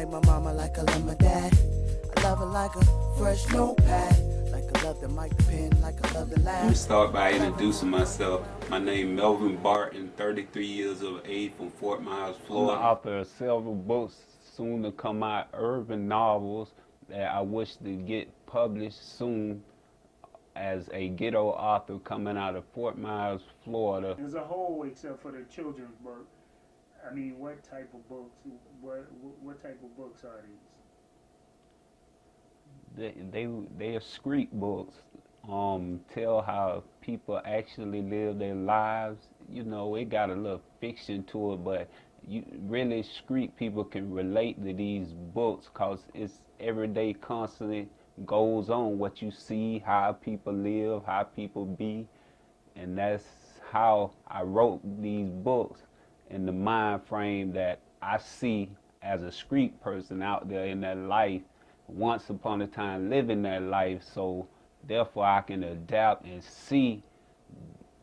like my mama, like I love my dad. I love her like a fresh notepad. Like I love the mic, the pen, like I love the laugh. Let me start by introducing myself. My name is Melvin Barton, 33 years of age, from Fort Myers, Florida. I'm the author of several books, soon to come out, urban novels that I wish to get published soon as a ghetto author coming out of Fort Myers, Florida. As a whole, except for the children's book, I mean, what type of books? What type of books are these? They are street books. Tell how people actually live their lives. You know, it got a little fiction to it, but you really street people can relate to these books because it's everyday, constantly goes on. What you see, how people live, how people be, and that's how I wrote these books in the mind frame that I see as a street person out there in that life, once upon a time living that life, so therefore I can adapt and see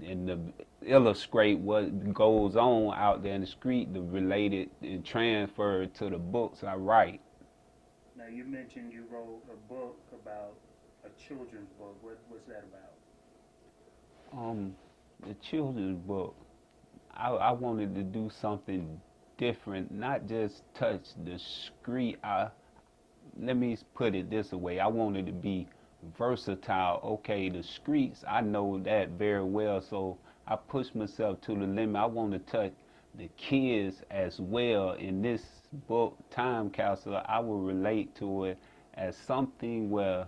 and illustrate what goes on out there in the street, to relate it and transfer it to the books I write. Now, you mentioned you wrote a book about a children's book. What's that about? The children's book, I wanted to do something different, not just touch the street. Let me put it this way, I wanted to be versatile. Okay, the streets, I know that very well, so I pushed myself to the limit. I want to touch the kids as well. In this book, Time Capsule, I will relate to it as something where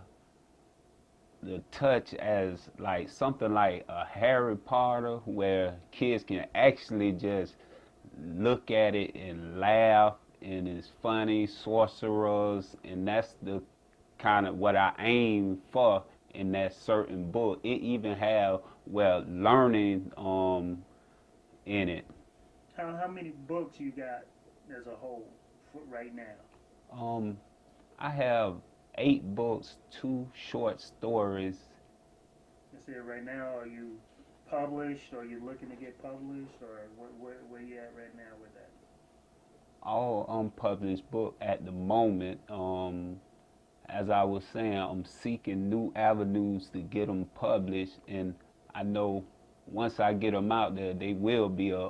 the touch as like something like a Harry Potter, where kids can actually just look at it and laugh, and it's funny, sorcerers, and that's the kind of what I aim for in that certain book. It even have, well, learning in it. How many books you got as a whole right now? I have 8 books, 2 short stories. I said right now, are you published? Or are you looking to get published? Or where you at right now with that? All unpublished book at the moment. As I was saying, I'm seeking new avenues to get them published, and I know once I get them out there, they will be a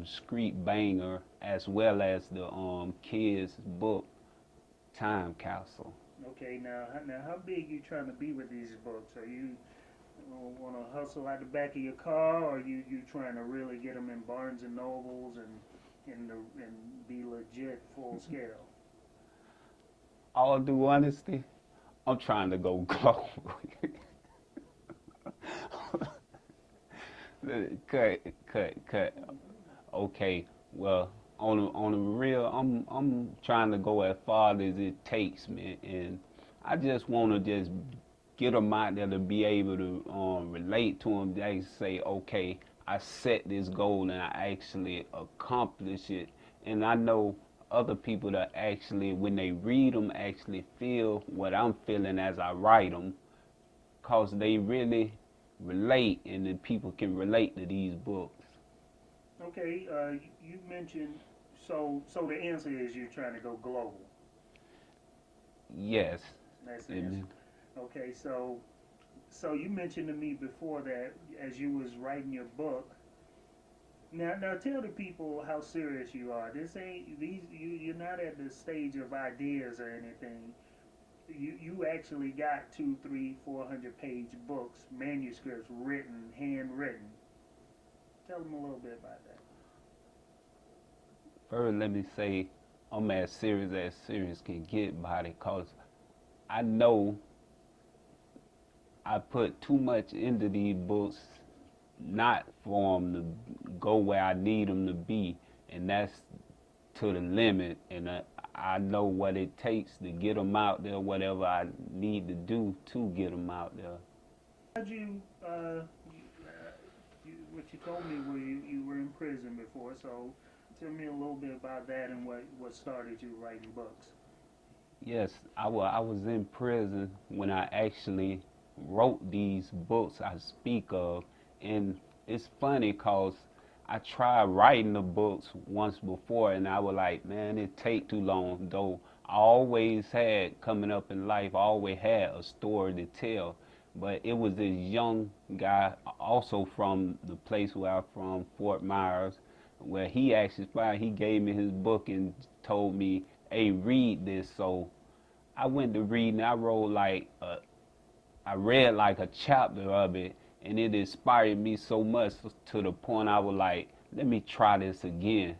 street banger, as well as the kids' book, Time Capsule. Okay, now how big you trying to be with these books? Are you want to hustle out the back of your car, or you trying to really get them in Barnes and Nobles and be legit full scale? All due honesty, I'm trying to go global. Cut. Okay, well, on the real, I'm trying to go as far as it takes me, and I just want to just get them out there to be able to relate to them. They say, okay, I set this goal and I actually accomplish it, and I know other people that actually, when they read them, actually feel what I'm feeling as I write them, because they really relate, and then people can relate to these books. Okay, you mentioned, so the answer is you're trying to go global. Yes. That's the answer. Okay, so you mentioned to me before that as you was writing your book. Now tell the people how serious you are. This ain't you're not at the stage of ideas or anything. You actually got 200, 300, 400-page books, manuscripts written, handwritten. Tell them a little bit about that. First, let me say I'm as serious can get about it, because I know I put too much into these books, not for them to go where I need them to be, and that's to the limit, and I know what it takes to get them out there, whatever I need to do to get them out there. How'd what you told me were you were in prison before, so tell me a little bit about that and what started you writing books. Yes, I was in prison when I actually wrote these books I speak of, and it's funny because I tried writing the books once before, and I was like, man, it take too long, though I always had, coming up in life, I always had a story to tell. But it was this young guy, also from the place where I'm from, Fort Myers, where he actually inspired. He gave me his book and told me, "Hey, read this." So I went to read, and I read like a chapter of it, and it inspired me so much to the point I was like, "Let me try this again."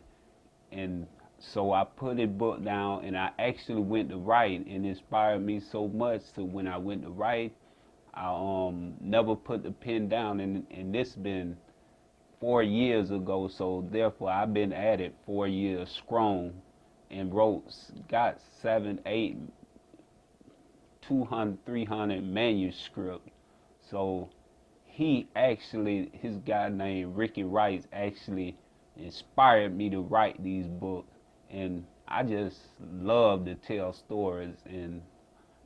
And so I put the book down, and I actually went to write, and it inspired me so much. So when I went to write, I never put the pen down, and this been 4 years ago. So therefore, I've been at it 4 years strong, and got 7, 8, 200, 300 manuscript. So his guy named Ricky Rice actually inspired me to write these books, and I just love to tell stories, and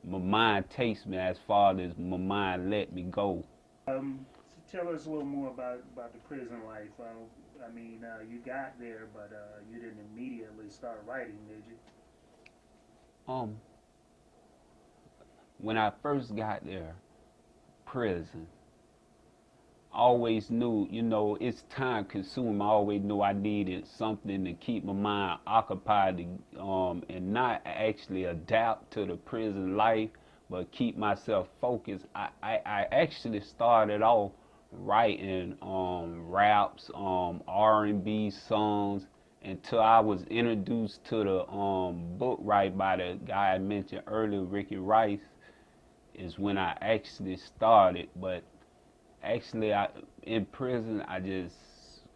my mind takes me as far as my mind let me go. So tell us a little more about the prison life. You got there, but you didn't immediately start writing, did you? Um, when I first got there, prison, I always knew, it's time consuming. I always knew I needed something to keep my mind occupied, and not actually adapt to the prison life, but keep myself focused. I actually started off writing raps, R&B songs, until I was introduced to the book right by the guy I mentioned earlier, Ricky Rice, is when I actually started. But actually, in prison, I just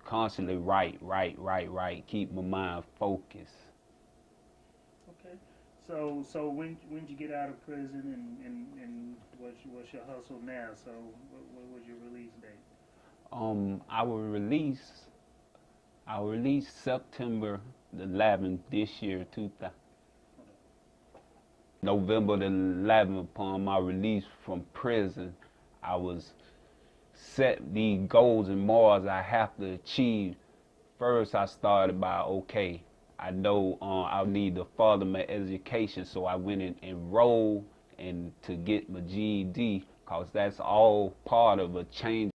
constantly write, keep my mind focused. Okay. So when did you get out of prison, and what's your hustle now? So what was your release date? Um, I will release I will release September the 11th this year, 2000. November the 11th, upon my release from prison, I was set these goals and morals I have to achieve. First, I started by, okay, I know I need to further my education, so I went and enrolled and to get my GED, because that's all part of a change